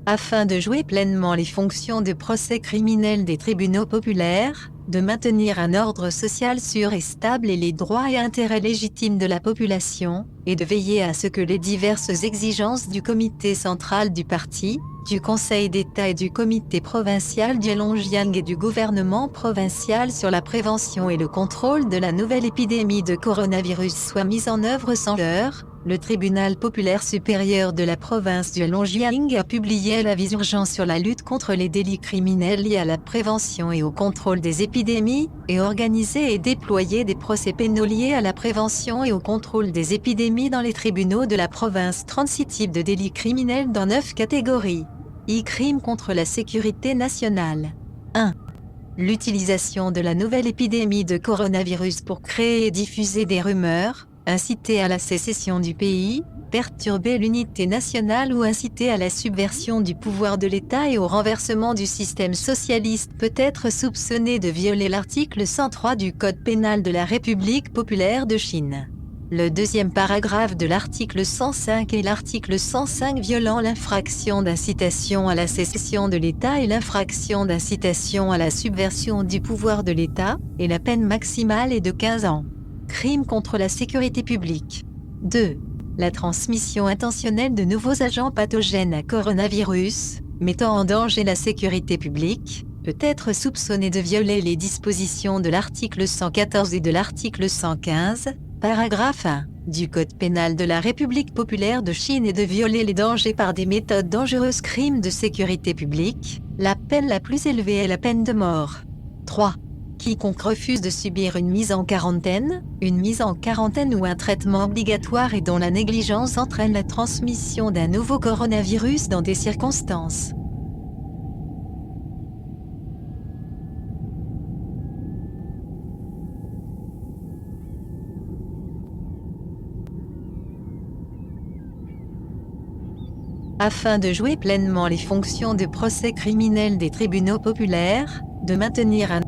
Afin de jouer pleinement les fonctions de procès criminel des tribunaux populaires, de maintenir un ordre social sûr et stable et les droits et intérêts légitimes de la population, et de veiller à ce que les diverses exigences du comité central du parti, du Conseil d'État et du comité provincial du Heilongjiang et du gouvernement provincial sur la prévention et le contrôle de la nouvelle épidémie de coronavirus soient mises en œuvre sans leurre. Le tribunal populaire supérieur de la province du Heilongjiang a publié l'avis urgent sur la lutte contre les délits criminels liés à la prévention et au contrôle des épidémies, et organisé et déployé des procès pénaux liés à la prévention et au contrôle des épidémies dans les tribunaux de la province. 36 types de délits criminels dans 9 catégories. Crimes contre la sécurité nationale. 1. L'utilisation de la nouvelle épidémie de coronavirus pour créer et diffuser des rumeurs, inciter à la sécession du pays, perturber l'unité nationale ou inciter à la subversion du pouvoir de l'État et au renversement du système socialiste peut être soupçonné de violer l'article 103 du Code pénal de la République populaire de Chine. Le deuxième paragraphe de l'article 105 et l'article 105 violant l'infraction d'incitation à la sécession de l'État et l'infraction d'incitation à la subversion du pouvoir de l'État, et la peine maximale est de 15 ans. Crime contre la sécurité publique. 2. La transmission intentionnelle de nouveaux agents pathogènes à coronavirus, mettant en danger la sécurité publique, peut être soupçonné de violer les dispositions de l'article 114 et de l'article 115, paragraphe 1, du Code pénal de la République populaire de Chine et de violer les dangers par des méthodes dangereuses. Crime de sécurité publique, la peine la plus élevée est la peine de mort. 3. Quiconque refuse de subir une mise en quarantaine ou un traitement obligatoire et dont la négligence entraîne la transmission d'un nouveau coronavirus dans des circonstances. Afin de jouer pleinement les fonctions de procès criminel des tribunaux populaires, de maintenir un